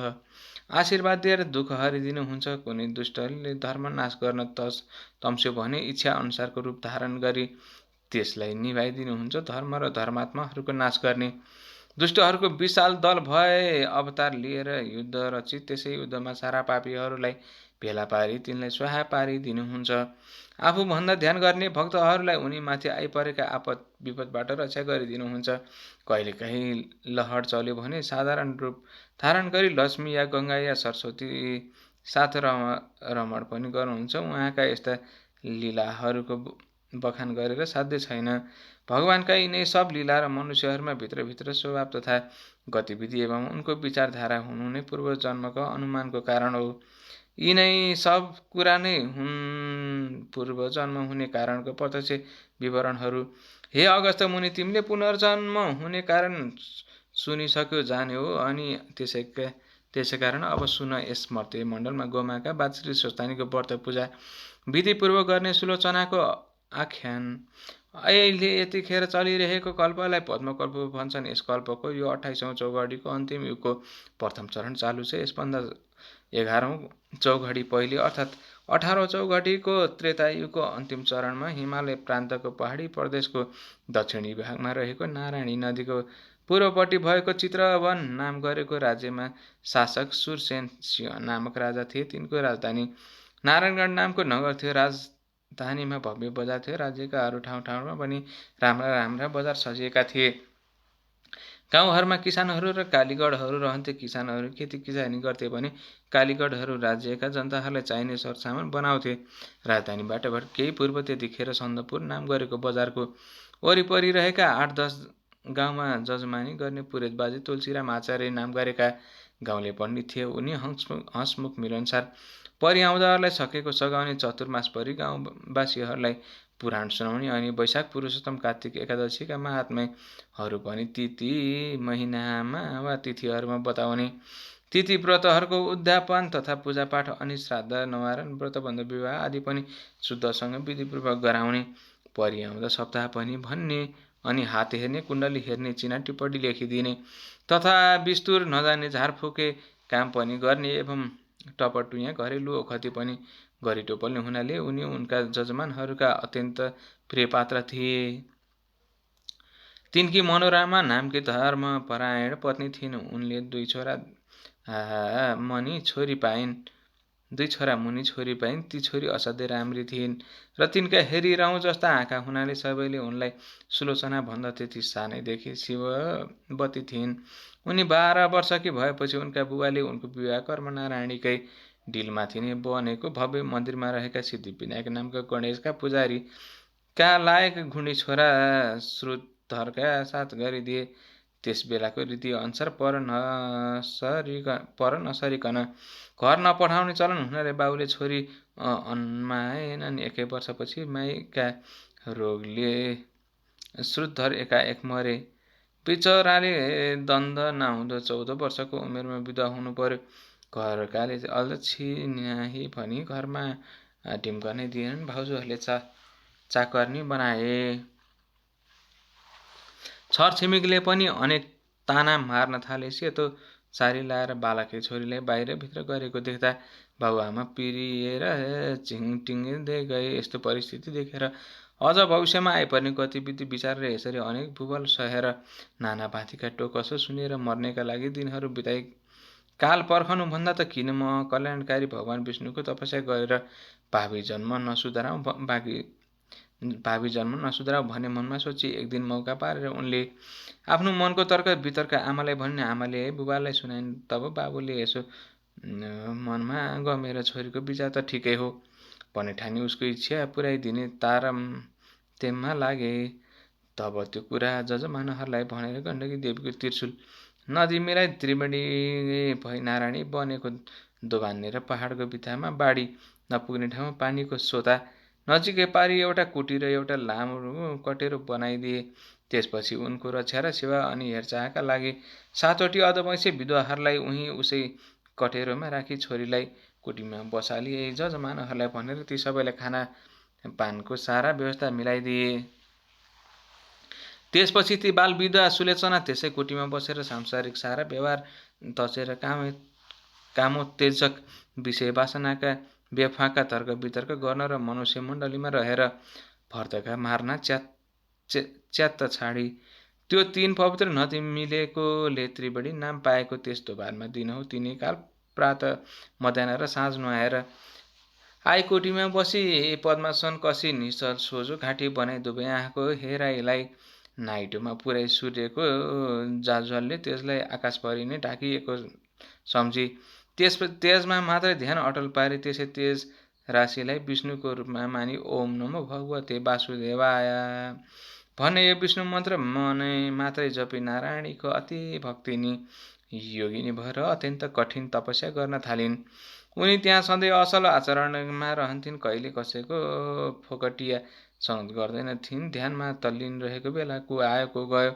आशीर्वाद दिएर दुःख हरिदिनुहुन्छ। कुनै दुष्टले धर्म नाश गर्न तम्स्यो भने इच्छा अनुसारको रूप धारण गरी त्यसलाई निभाइदिनुहुन्छ। धर्म र धर्मात्माहरूको नाश गर्ने दुष्टहरूको विशाल दल भए अवतार लिएर युद्ध रची त्यसै युद्धमा सारा पापीहरूलाई भेला पारी तिनलाई स्वाहा पारिदिनुहुन्छ। आफूभन्दा ध्यान गर्ने भक्तहरूलाई उनीमाथि आइपरेका आपद विपदबाट रक्षा गरिदिनुहुन्छ। कहिलेकाहीँ लहर चल्यो भने साधारण रूप धारण गरी लक्ष्मी या गङ्गा या सरस्वती साथ रमण पनि गर्नुहुन्छ। उहाँका यस्ता लीलाहरूको बखान गरेर साध्य छैन। भगवानका यिनै सब लीला र मनुष्यहरूमा भित्रभित्र स्वभाव तथा गतिविधि एवं उनको विचारधारा हुनु नै पूर्व जन्मको अनुमानको कारण हो। यिनै सब कुरा नै हुन् पूर्व जन्म हुने कारणको प्रत्यक्ष विवरणहरू। हे अगस्त्य मुनि, तिमीले पुनर्जन्म हुने कारण सुनिसक्यो जान्यो हो। अनि त्यसै कारण अब सुन, यस मर्त्य मण्डलमा गोमाका बाछरी स्वस्थानीको व्रत पूजा विधिपूर्वक गर्ने सुलोचनाको आख्यान। अहिले यतिखेर चलिरहेको कल्पलाई पद्मकल्प भन्छन्। यस कल्पको यो 28औं चौघडीको अन्तिम युगको प्रथम चरण चालु छ। यसभन्दा 11औं चौघडी पहिले अर्थात् 18औं चौघडीको त्रेतायुगको अन्तिम चरणमा हिमालय प्रान्तको पहाडी प्रदेशको दक्षिणी भागमा रहेको नारायणी नदीको पूर्वपट्टि भएको चित्रवन नाम गरेको राज्यमा शासक सुरसेन सिंह नामक राजा थिए। तिनको राजधानी नारायणगढ नामको नगर थियो। राजधानीमा भव्य बजार थियो। राज्यका अरू ठाउँमा पनि राम्रा राम्रा बजार सजिएका थिए। गाउँहरूमा किसानहरू र कालीगढहरू रहन्थे। किसानहरू खेती किसानी गर्थे भने कालीगढहरू राज्यका जनताहरूलाई चाहिने सरसामान बनाउँथे। राजधानीबाट केही पूर्व त्यतिखेर सन्दकपुर नाम गरेको बजारको वरिपरि रहेका 8-10 गाउँमा जजमानी गर्ने पुरेत बाजे तुलसीराम आचार्य नाम गरेका गाउँले पण्डित थिए। उनी हँसमुख मिलनसार परिआउँदाहरूलाई सकेको सघाउने, चतुर्मासभरि गाउँवासीहरूलाई पुराण सुनाउने अनि वैशाख पुरुषोत्तम कार्तिक एकादशीका महात्म्यहरू पनि ती महिनामा वा तिथिहरूमा बताउने, तिथि व्रतहरूको उद्यापन तथा पूजापाठ अनि श्राद्ध नवारण व्रतबन्ध विवाह आदि पनि शुद्धसँग विधिपूर्वक गराउने, परिआउँदा सप्ताह पनि भन्ने अनि हात हेर्ने, कुण्डली हेर्ने, चिना टिप्पणी लेखिदिने तथा बिस्तुर नजाने झारफुके काम पनि गर्ने एवं टपटुयाँ घरेलु ओखती पनि गरिटोपल्ने हुनाले उनी उनका जजमानहरूका अत्यन्त प्रियपात्र थिए। तिनकी मनोरमा नामकी धर्मपरायण पत्नी थिइन्। उनले 2 छोरा मुनि छोरी पाइन्। ती छोरी असाध्यै राम्री थिइन् र तिनका हेरिरौँ जस्ता आँखा हुनाले सबैले उनलाई सुलोचना भन्दथे। ती सानैदेखि शिववती थिइन्। उनी 12 वर्षकी भएपछि उनका बुबाले उनको विवाह कर्मनारायणीकै डिलमाथि नै बनेको भव्य मन्दिरमा रहेका सिद्धिविनायक नामका गणेशका पुजारीका लायक घुँडी छोरा श्रुतधरका साथ गरिदिए। त्यस बेलाको रीति अनुसार पर नसरिकन घर नपठाउने चलन हुनाले बाबुले छोरी अन्माएनन्। 1 वर्षपछि माइका रोगले श्रुतधर एकाएक मरे। बिचराले दण्ड नहुँदो 14 वर्षको उमेरमा विधवा हुनु पर्यो। घरकाले अलछिन्याही भनी घरमा ढिम्कनै दिएनन्। भाउजूहरूले चाकर्नी बनाए। छरछिमेकीले पनि अनेक ताना मार्न थाले। सेतो सारी लाएर बालकी छोरीलाई बाहिर भित्र गरेको देख्दा बाबुआमा पिरिएर झिङटिङ्गिँदै गए। यस्तो परिस्थिति देखेर अझ भविष्यमा आइपर्ने गतिविधि विचारेर यसरी अनेक भूबल सहेर नाना भाँतीका टोकसो सुनेर मर्नेका लागि दिनहरू बिताई काल पर्खनुभन्दा त किन म कल्याणकारी भगवान विष्णुको तपस्या गरेर भावी जन्म नसुधारौँ भन्ने मनमा सोची एक दिन मौका पारेर उनले आफ्नो मनको तर्क वितर्क आमालाई भनिन्। आमाले बुबालाई सुनाइन्। तब बाबुले यसो मनमा गमेर छोरीको विचार त ठिकै हो भन्ने ठानी उसको इच्छा पुर्याइदिने तारतेममा लागे। तब त्यो कुरा जजमानहरूलाई भनेर गण्डकी देवीको त्रिशूल नदी मिलाई त्रिवेणी भई नारायणी बनेको दोभान्ने र पहाडको भित्तामा बाढी नपुग्ने ठाउँमा पानीको सोता नजिकै पारी एउटा कुटी र एउटा लामो कटेरो बनाइदिए। त्यसपछि उनको रक्षा र सेवा अनि हेरचाहका लागि 7वटी अधवैँसे विधवाहरूलाई उही उसै कटेरोमा राखी छोरीलाई कुटीमा बसालिए। जजमानहरूलाई भनेर ती सबैलाई खाना पानको सारा व्यवस्था मिलाइदिए। त्यसपछि ती बाल विधवा सुलोचना त्यसै कुटीमा बसेर सांसारिक सारा व्यवहार तचेर कामोत्तेजक विषय वासनाका बेफाका तर्क वितर्क गर्न र मनुष्य मण्डलीमा रहेर भर्तका मार्ना च्यात्त छाडी। त्यो 3 पवित्र नदी मिलेकोले त्रिवेणी नाम पाएको त्यस दोभानमा दिनहुँ तिनै काल प्रातः मध्याह्न र साँझ नुहाएर आई कोटीमा बसी पद्मासन कसी निश्चल सोझो घाँटी बनाई दुवै आँखाको हेराइलाई नाइटोमा पुर्याई सूर्यको जाजलले त्यसलाई आकाशभरि नै ढाकिएको सम्झी तेजमा मात्रै ध्यान अटल पारी त्यसै तेज राशिलाई विष्णुको रूपमा मानि ओम नमो भगवते वासुदेवाय भन्ने यो विष्णु मन्त्र मनै मात्रै जपी नारायणीको अति भक्तिनी योगिनी भएर अत्यन्त कठिन तपस्या गर्न थालिन्। उनी त्यहाँ सधैँ असल आचरणमा रहन्थिन्, कहिले कसैको फोकटिया सङ्गत गर्दैनथिन्। ध्यानमा तल्लीन रहेको बेला को आयो को गयो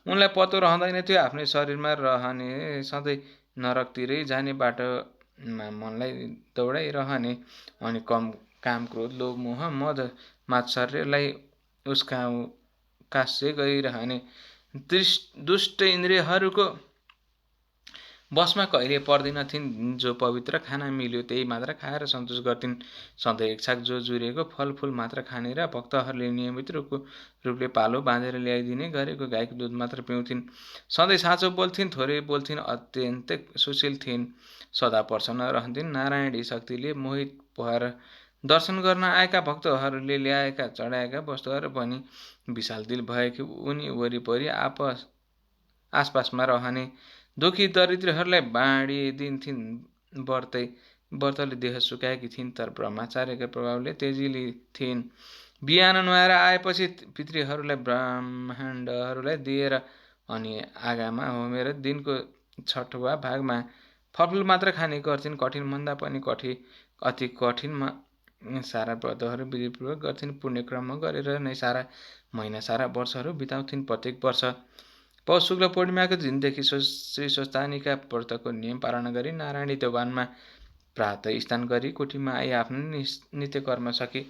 उनलाई पत्तो रहँदैन थियो। आफ्नै शरीरमा रहने, सधैँ नरकतिरै जाने बाटोमा मनलाई दौडाइरहने अनि काम क्रोध लोभ मोह मद मात्सर्यलाई उस्कासे गरिरहने दुष्ट इन्द्रियहरूको बसमा कहिले पर्दैनथिन्। जो पवित्र खाना मिल्यो त्यही मात्र खाएर सन्तोष गर्थिन्। सधैँ एकछाक जो जुरेको फलफुल मात्र खाने र भक्तहरूले नियमित रूपले पालो बाँधेर ल्याइदिने गरेको गाईको दुध मात्र पिउँथिन्। सधैँ साँचो बोल्थिन्, थोरै बोल्थिन्, अत्यन्तै सुशील थिइन्। सदा प्रसन्न रहन्थिन्। नारायणी शक्तिले मोहित भएर दर्शन गर्न आएका भक्तहरूले ल्याएका चढाएका वस्तुहरू पनि विशाल दिल भएकी उनी वरिपरि आसपासमा रहने दुखी दरिद्रहरूलाई बाँडिदिन्थिन्। व्रतले देह सुकाएकी थिइन्, तर ब्रह्मचार्यका प्रभावले तेजिली थिइन्। बिहान नुहाएर आएपछि पितृहरूलाई ब्राह्मणहरूलाई दिएर अनि आगामा होमेर दिनको छठवा भागमा फलफुल मात्र खाने गर्थिन्। कठिनभन्दा पनि अति कठिनमा सारा व्रतहरू विधिपूर्वक गर्थिन्। पुण्यक्रम गरेर नै सारा महिना, सारा वर्षहरू बिताउँथिन्। प्रत्येक वर्ष पौष शुक्ल पूर्णिमाको दिनदेखि श्री स्वस्तानीका व्रतको नियम पालन गरी नारायणी देवानमा प्रातः स्नान गरी कोठीमा आई आफ्नो नित्य कर्म सके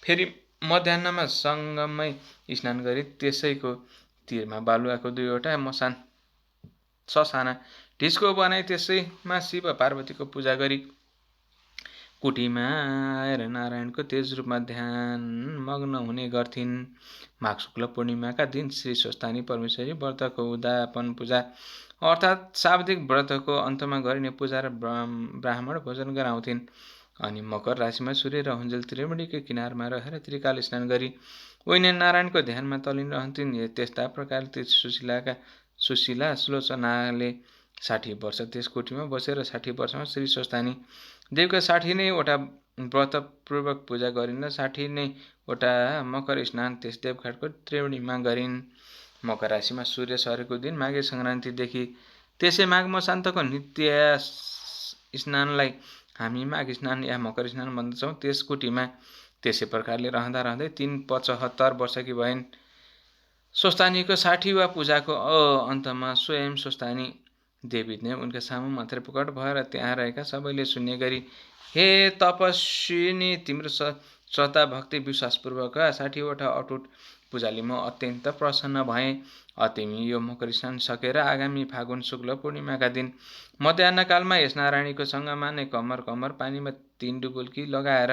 फेरि मध्याह्नमा सँगमै स्नान गरी त्यसैको तीरमा बालुवाको 2वटा ससाना ढिस्को बनाई त्यसैमा शिव पार्वतीको पूजा गरी कुटीमा आएर नारायणको तेज रूपमा ध्यान मग्न हुने गर्थिन्। माघ शुक्ल पूर्णिमाका दिन श्री स्वस्तानी परमेश्वरी व्रतको उद्यापन पूजा अर्थात् शाब्दिक व्रतको अन्तमा गरिने पूजा र ब्राह्मण भोजन गराउँथिन्। अनि मकर राशिमा सूर्य र हुन्जेल त्रिवेणीको किनारमा रहेर त्रिकाल स्नान गरी उनी नारायणको ध्यानमा तल्लीन रहन्थिन्। त्यस्ता प्रकारले सुशीला सुलोचनाले 60 वर्ष त्यस कोठीमा बसेर 60 वर्षमा श्री स्वस्तानी देवका 60 नै वटा व्रतपूर्वक पूजा गरिन्। 60 नै वटा मकर स्नान त्यस देवघाटको त्रिवेणीमा गरिन्। मकर राशिमा सूर्य सरेको दिन माघे सङ्क्रान्तिदेखि त्यसै माघ मसान्तको नित्य स्नानलाई हामी माघ स्नान या मकर स्नान भन्दछौँ। त्यस कोठीमा त्यसै प्रकारले रहँदै 375 वर्षकी भइन्। स्वस्तानीको 60वाँ पूजाको अन्तमा स्वयं स्वस्तानी देवी नै उनका सामु मात्रै प्रकट भएर त्यहाँ रहेका सबैले सुन्ने गरी, हे तपस्विनी, तिम्रो श्रद्धा भक्ति विश्वासपूर्वक 60वटा अटुट पूजाले म अत्यन्त प्रसन्न भएँ। तिमी यो मकर स्नान सकेर आगामी फागुन शुक्ल पूर्णिमाका दिन मध्याह्नकालमा यस नारायणीको सँगमा नै कम्मर पानीमा 3 डुबुल्की लगाएर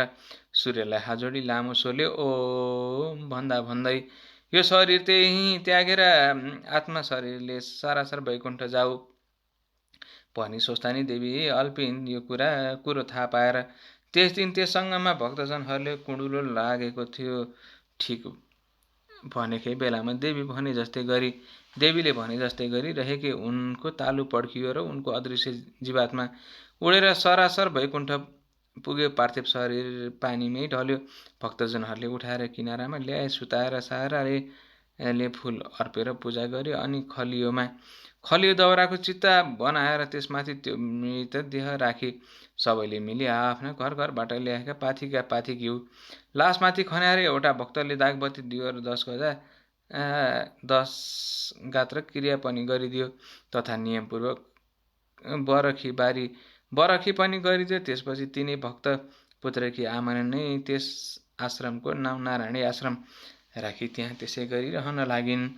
सूर्यलाई हात जोडी लामो स्वरले ओम भन्दै यो शरीर त्यही त्यागेर आत्मा शरीरले सरासर वैकुण्ठ जाऊ भनी स्वस्तानी देवी अल्पिन्। यो कुरो थाहा पाएर त्यस दिन त्यस सङ्गमा भक्तजनहरूले कुँडुलो लागेको थियो। ठिक भनेकै बेलामा देवीले भने जस्तै गरी रहेकी उनको तालु पड्कियो र उनको अदृश्य जीवात्मा उडेर सरासर वैकुण्ठ पुग्यो। पार्थिव शरीर पानीमै ढल्यो। भक्तजनहरूले उठाएर किनारामा ल्याए, सुताएर साराले फुल अर्पेर पूजा गर्यो। अनि खलियो दाउराको चित्ता बनाएर त्यसमाथि त्यो मृत देह राखी सबैले मिली आफ्ना घरबाट ल्याएका पाथी घिउ लासमाथि खन्याएर एउटा भक्तले दागबत्ती दियो र 10 गात्र क्रिया पनि गरिदियो तथा नियमपूर्वक बरखी पनि गरिदियो। त्यसपछि तिनै भक्त पुत्रकी आमाले नै त्यस आश्रमको नाम नारायणी आश्रम राखी त्यहाँ त्यसै गरी रहन लागिन्।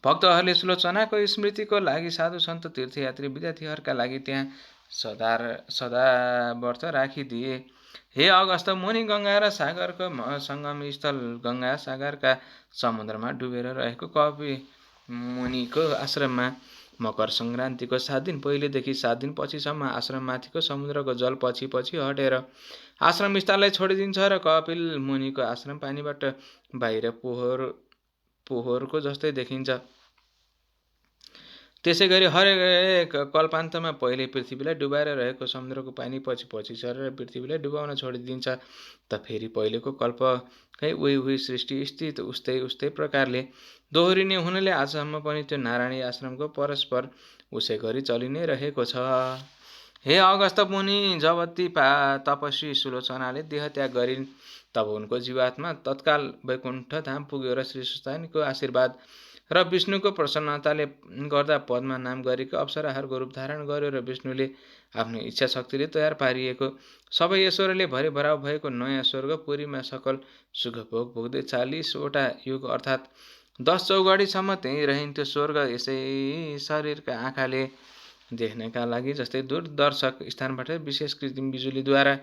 भक्तहरूले सुलोचनाको स्मृतिको लागि साधु सन्त तीर्थयात्री विद्यार्थीहरूका लागि त्यहाँ सदा व्रत राखिदिए। हे अगस्त मुनि, गङ्गा र सागरको सङ्गम स्थल गङ्गा सागरका समुद्रमा डुबेर रहेको कपि मुनिको आश्रममा मकर सङ्क्रान्तिको 7 दिन पहिलेदेखि 7 दिन पछिसम्म आश्रममाथिको समुद्रको जल पछि पछि हटेर आश्रम विस्तारलाई छोडिदिन्छ र कपिल मुनिको आश्रम पानीबाट बाहिर पोहोरको जस्तै देखिन्छ। त्यसै गरी हरेक कल्पान्तमा पहिले पृथ्वीलाई डुबाएर रहेको समुद्रको पानी पछि पछि सरेर पृथ्वीलाई डुबाउन छोडिदिन्छ। त फेरि पहिलेको कल्पकै उही सृष्टि स्थित उस्तै प्रकारले दोहोरिने हुनाले आजसम्म पनि त्यो नारायणी आश्रमको परस्पर उसै गरी चलि नै रहेको छ। हे अगस्त्य मुनि, जब ती तपस्वी सुलोचनाले देह त्याग गरिन् तब उनको जीवात्मा तत्काल वैकुण्ठ धाम पुग्यो र श्री सुस्तानीको आशीर्वाद र विष्णुको प्रसन्नताले गर्दा पद्मा नाम गरेको अप्सराहरूको रूप धारण गर्यो र विष्णुले आफ्नो इच्छा शक्तिले तयार पारिएको सबै ईश्वरले भरिभराउ भएको नयाँ स्वर्ग पुरीमा सकल सुख भोग भोग्दै 40वटा युग अर्थात् 10 चौघडीसम्म त्यहीँ रहिन्थ्यो। स्वर्ग यसै शरीरका आँखाले देख्नका लागि जस्तै दूरदर्शक स्थानबाट विशेष कृत्रिम बिजुलीद्वारा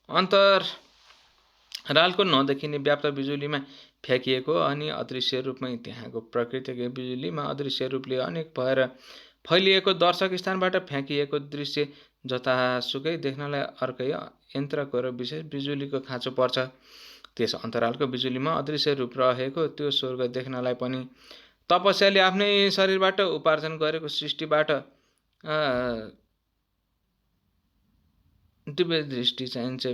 अन्तरालको नदेखिने व्याप्त बिजुलीमा फ्याँकिएको अनि अदृश्य रूपमै त्यहाँको प्रकृतिको बिजुलीमा अदृश्य रूपले अनेक भएर फैलिएको दर्शक स्थानबाट फ्याँकिएको दृश्य जतासुकै देख्नलाई अर्कै यन्त्रको र विशेष बिजुलीको खाँचो पर्छ। त्यस अन्तरालको बिजुलीमा अदृश्य रूप रहेको त्यो स्वर्ग देख्नलाई पनि तपस्याले आफ्नै शरीरबाट उपार्जन गरेको सृष्टिबाट दिव्य दृष्टि चाहिन्छ।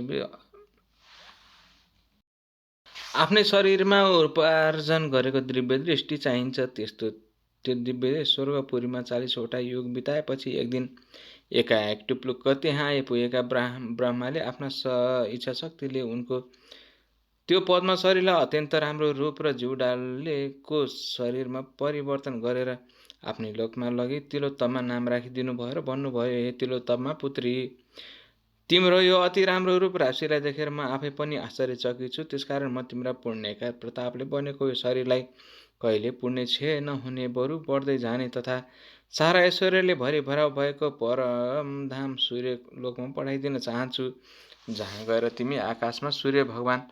आफ्नै शरीरमा उपार्जन गरेको दिव्य दृष्टि चाहिन्छ। त्यो दिव्य स्वर्गपुरीमा 40वटा युग बिताएपछि एक दिन एकाएक टुप्लुक्क त्यहाँ आइपुगेका ब्रह्माले आफ्ना इच्छा शक्तिले उनको त्यो पद्म शरीरलाई अत्यन्त राम्रो रूप र जिउडालेको शरीरमा परिवर्तन गरेर आफ्नै लोकमा लगी तिलोत्तमा नाम राखिदिनु भयो र भन्नुभयो, हे तिलोत्तमा पुत्री, तिम्रो यो अति राम्रो रूप राशिलाई देखेर म आफै पनि आश्चर्यचकित छु। त्यसकारण म तिम्रा पुण्यका प्रतापले बनेको यो शरीरलाई कहिले पुण्य क्षय नहुने बरु बढ्दै जाने तथा सारा ऐश्वर्यले भरिभराउ भएको परमधाम सूर्य लोकमा पठाइदिन चाहन्छु, जहाँ गएर तिमी आकाशमा सूर्य भगवान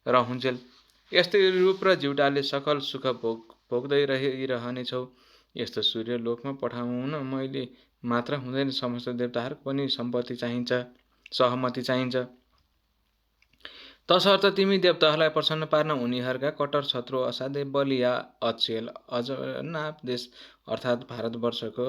रहन्जेल यस्तै रूप र जिउडाले सकल सुख भोग्दै रहिरहनेछौ। यस्तो सूर्य लोकमा पठाउन मैले मात्र हुँदैन, समस्त देवताहरूको पनि सहमति चाहिन्छ। तसर्थ तिमी देवताहरूलाई प्रसन्न पार्न उनीहरूका कट्टर शत्रु असाध्यै बलिया अचेल अजनाब देश अर्थात् भारतवर्षको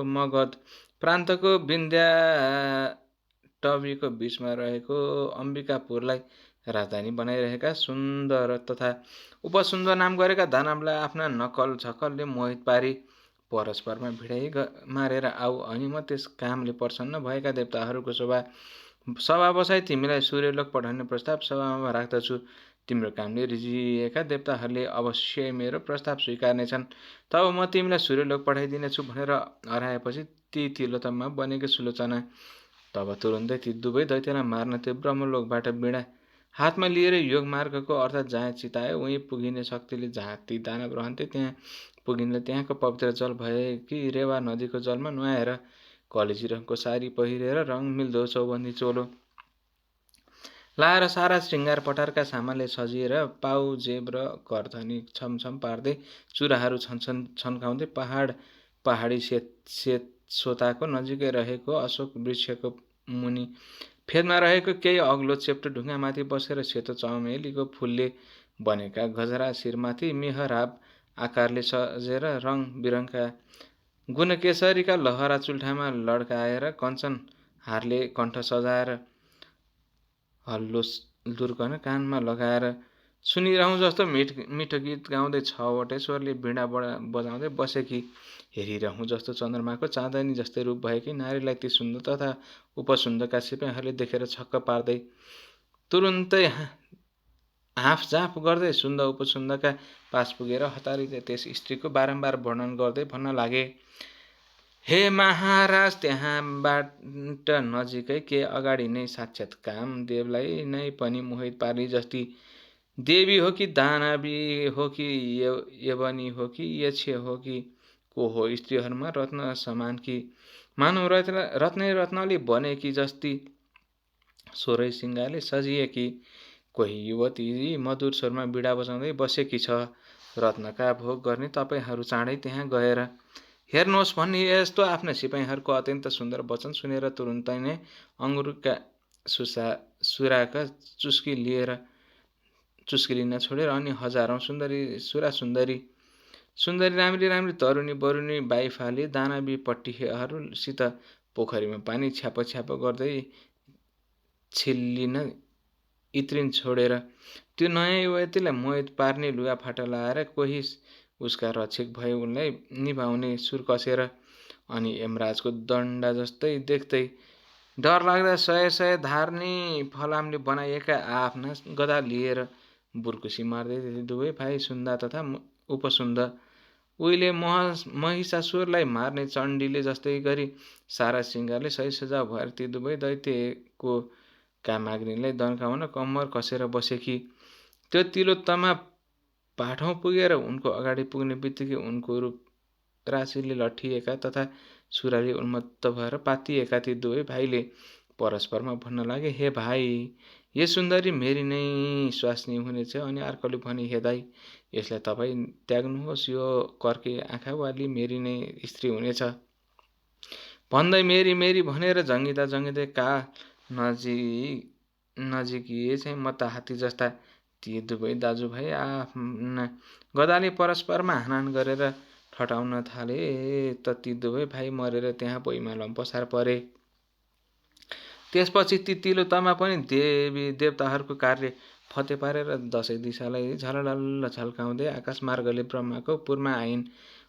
मगध प्रान्तको विन्ध्याटवीको बीचमा रहेको अम्बिकापुरलाई राजधानी बनाइरहेका सुन्दर तथा उपसुन्दर नाम गरेका दानवलाई आफ्ना नक्कल झक्कलले मोहित पारी परस्परमा भिडाइ मारेर आऊ अनि म त्यस कामले प्रसन्न भएका देवताहरूको सभा बसाई तिमीलाई सूर्यलोक पठाउने प्रस्ताव सभामा राख्दछु। तिम्रो कामले रिझिएका देवताहरूले अवश्य मेरो प्रस्ताव स्वीकार्नेछन्। तब म तिमीलाई सूर्यलोक पठाइदिनेछु भनेर हराएपछि ती तिलोत्तमा बनेकी सुलोचना तब तुरुन्तै ती दुवै दैत्यलाई मार्न त्यो ब्रह्मलोकबाट बिडा हातमा लिएर योग मार्गको अर्थात् जहाँ चिताए उहीँ पुगिने शक्तिले जहाँ ती दानव रहन्थे त्यहाँ पुगिनले त्यहाँको पवित्र जल भएकी रेवा नदीको जलमा नुहाएर कलेजी रङको सारी पहिरेर रङ मिल्दो चौबन्दी चोलो लाएर सारा श्रृङ्गार पटारका सामानले सजिएर पाउ जेब र करधनी छमछम पार्दै चुराहरू छन्काउँदै पहाडी सोताको नजिकै रहेको अशोक वृक्षको मुनि फेदमा रहेको केही अग्लो चेप्टो ढुङ्गामाथि बसेर सेतो चमेलीको फुलले बनेका गजरा शिरमाथि मेहराब आकारले सजेर रङ बिरङका गुणकेशरीका लहरा चुल्ठामा लड्काएर कञ्चन हारले कण्ठ सजाएर हल्लो दुर्कन कानमा लगाएर सुनिरहँ जस्तो मिठो गीत गाउँदै 6वटै स्वरले वीणा बजाउँदै बसेकी हेरिरहँ जस्तो चन्द्रमाको चाँदनी जस्तै रूप भएकी नारीलाई ती सुन्दर तथा उपसुन्दरका सिपाहीहरूले देखेर छक्क पार्दै तुरुन्तै हाफझाफ गर्दै सुन्दर उपसुन्दरका पास पुगेर हतारिँदै त्यस स्त्रीको बारम्बार वर्णन गर्दै भन्न लागे, हे महाराज, त्यहाँबाट नजिकै के अगाडि नै साक्षात् कामदेवलाई नै पनि मोहित पार्ने जस्ती देवी हो कि दानवी हो कि यवनी हो कि यक्ष हो कि को हो, स्त्रीहरूमा रत्न समान कि मानव रत्नै रत्नले बनेकी जस्ती 16 सिंगारले सजिएकी कोही युवती मधुर स्वरमा बिडा बजाउँदै बसेकी छ। रत्नका भोग गर्ने तपाईहरू चाँडै त्यहाँ गएर हेर्नुहोस् भन्ने यस्तो आफ्ना सिपाहीहरूको अत्यन्त सुन्दर वचन सुनेर तुरुन्तै नै अङ्गुरका सुराका चुस्की लिन छोडेर अनि हजारौँ सुन्दरी राम्री राम्री तरुणी बरुणी बाइफाले दानवी पट्टिहरूसित पोखरीमा पानी छ्याप गर्दै छिल्लिन इत्रिन छोडेर त्यो नयाँ युवतीलाई मोहित पार्ने लुगाफाटा लाएर कोही उसका रक्षक भए उनलाई निभाउने सुर कसेर अनि यमराजको दण्डा जस्तै देख्दै डर लाग्दा सय धार्नी फलामले बनाइएका आफ्ना गदा लिएर बुर्कुसी मार्दै दुवै भाइ सुन्दा तथा उपसुन्द उहिले महिषासुरलाई मार्ने चण्डीले जस्तै गरी सारा सिंगारले सही सजाव भएर ती दुवै दैत्यको कामाग्निलाई दन्काउन कम्मर कसेर बसेकी। त्यो तिलोत्तमा पाठौँ पुगेर उनको अगाडि पुग्ने बित्तिकै उनको रूप राशिले लट्ठिएका तथा सुराले उन्मत्त भएर पातिएका ती दुवै भाइले परस्परमा भन्न लागे, हे भाइ, यो सुन्दरी मेरी नै स्वास्नी हुनेछ। अनि अर्कोले भने, हे दाइ, यसलाई तपाईँ त्याग्नुहोस्, यो कर्के आँखावाली मेरी नै स्त्री हुनेछ। भन्दै मेरी भनेर जङ्गिँदै काल नजिकिए चाहिँ मत्ता हात्ती जस्ता ती दुवै दाजुभाइ आफ्ना गदाले परस्परमा हानान गरेर ठटाउन थाले त ती दुवै भाइ मरेर त्यहाँ भुइँमा लम्पसार परे। त्यसपछि ती तिलोत्तमा पनि देवी देवताहरूको कार्य फते पारेर दसैँ दिशालाई झललल्ल झल्काउँदै आकाश मार्गले ब्रह्माको पुरमा आइन्।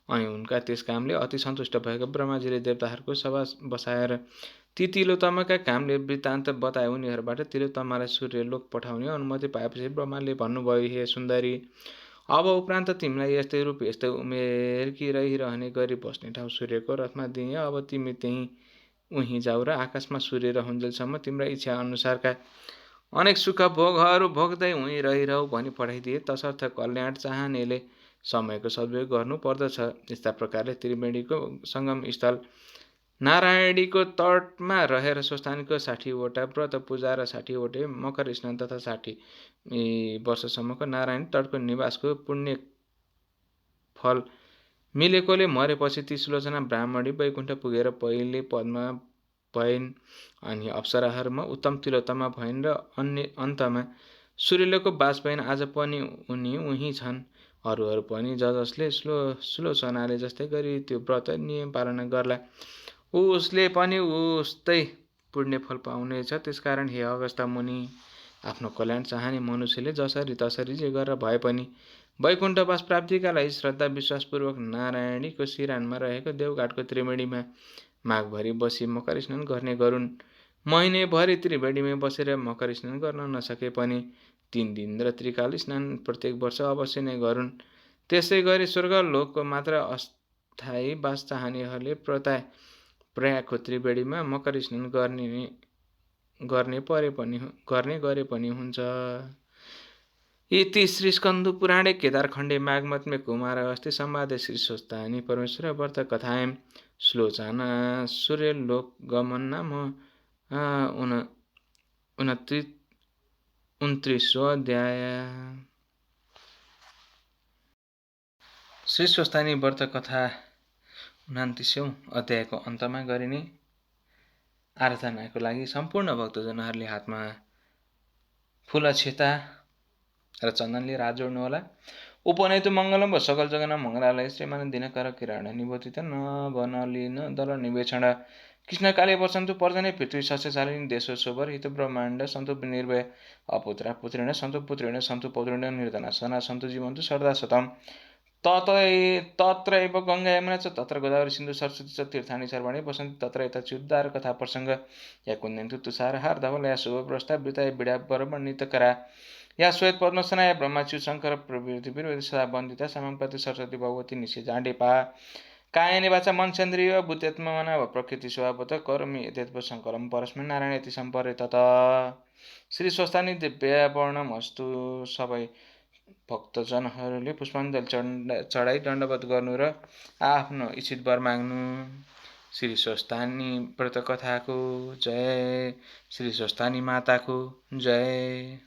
अनि उनका त्यस कामले अति सन्तुष्ट भएको ब्रह्माजीले देवताहरूको सभा बसाएर ती तिलोत्तमाका कामले वृत्तान्त बताए। उनीहरूबाट तिलोत्तमालाई सूर्यलोक पठाउने अनुमति पाएपछि ब्रह्माले भन्नुभयो, हे सुन्दरी, अब उपरान्त तिमीलाई यस्तै रूप यस्तै उमेरकी रहिरहने गरी बस्ने ठाउँ सूर्यको रथमा दिएँ। अब तिमी उहीँ जाऊ र आकाशमा सूर्य रहन्जेलसम्म तिम्रा इच्छा अनुसारका अनेक सुख भोगहरू भोग्दै उहीँ रहिरहौ भनी पठाइदिए। तसर्थ कल्याण चाहनेले समयको सद्योग गर्नु पर्दछ। यस्ता प्रकारले त्रिवेणीको सङ्गम स्थल नारायणीको तटमा रहेर स्वस्थानीको 60वटा व्रत पूजा र 60वटै मकर स्नान तथा 60 वर्षसम्मको नारायण तटको निवासको पुण्य फल मिलेकोले मरेपछि ती सुलोचना ब्राह्मणी वैकुण्ठ पुगेर पहिले पद्मा भइन्, अनि अप्सराहरूमा उत्तम तिलोत्तमा भइन् र अन्तमा सूर्यलोकको बास भइन्। आज पनि उनी उहीँ छन्। अरूहरू पनि जसले सुलोचनाले जस्तै गरी त्यो व्रत नियम पालना गर्ला, उसले पनि उस्तै पुण्यफल पाउनेछ। त्यसकारण हे अगस्त्य मुनि, आफ्नो कल्याण चाहने मनुष्यले जसरी तसरी जे गरेर भए पनि वैकुण्ठवास प्राप्तिका लागि श्रद्धा विश्वासपूर्वक नारायणीको सिरानमा रहेको देवघाटको त्रिवेणीमा माघभरि बसी मकर स्नान गर्ने गरून्। महिनेभरि त्रिवेणीमा बसेर मकर स्नान गर्न नसके पनि 3 दिन र त्रिकाल स्नान प्रत्येक वर्ष अवश्य नै गरून्। त्यसै गरी स्वर्गलोकको मात्र अस्थायी वास चाहनेहरूले प्रयागको त्रिवेणीमा मकर स्नान गर्ने गरे पनि हुन्छ। इति श्री स्कन्द पुराणे केदारखण्डे माघमत्मे कुमार अस्ति संवादे श्री स्वस्थानी परमेश्वर व्रत कथायां सुलोचना सूर्यलोक गमन नाम 29वां अध्याय। श्री स्वस्थानी व्रत कथा 29औं अध्यायको अन्तमा गरिने आराधनाको लागि सम्पूर्ण भक्तजनहरूले हातमा फूल अक्षता र चन्दन लिएर हात जोड्नुहोला। उपनयतु मङ्गलम व सकल जगन्नाथ मङ्गलालय श्रीमान दिनकर किरण निबोधित नवनलिन दल निवेक्षण कृष्णकाले वसन्तु पर्जने पृथ्वी सस्यशालिनी देशो शोभर हित ब्रह्माण्ड सन्तु निर्भय अपुत्रा पुत्रेण सन्तु पुत्रेण सन्तु पौत्रेण निर्धना सना सन्तु जीवन्तु सर्दा शतम्। तत्र एव गङ्गा यमुना च तत्र गोदावरी सिन्धु सरस्वती च तीर्थानि सर्वाणि वसन्ति तत्र एतत् उद्धार कथा प्रसंग या कुन्देन्तु तुषारहार धवल या शुभप्रस्था वृताय बिडाबर वर्णितकरा या श्वेत पद्मसना या ब्रह्माच्यु शङ्कर प्रवृत्ति विरोधि सदा वन्दिता समंपति सरस्वती भगवती निशे जाण्डेपा कायने वाचा मनसेन्द्रिय बुद्ध्यात्मना व प्रकृति स्वभावत करोमि यद्यत् शङ्करं परस्मै नारायण इति सम्परे तत। श्री स्वस्थानी दिव्यावर्णम अस्तु। सबै भक्तजनहरूले पुष्पाञ्जली चढाई दण्डवत गर्नु र आफ्नो इच्छित वर माग्नु। श्री स्वस्थानी व्रत कथाको जय। श्री स्वस्थानी माताको जय।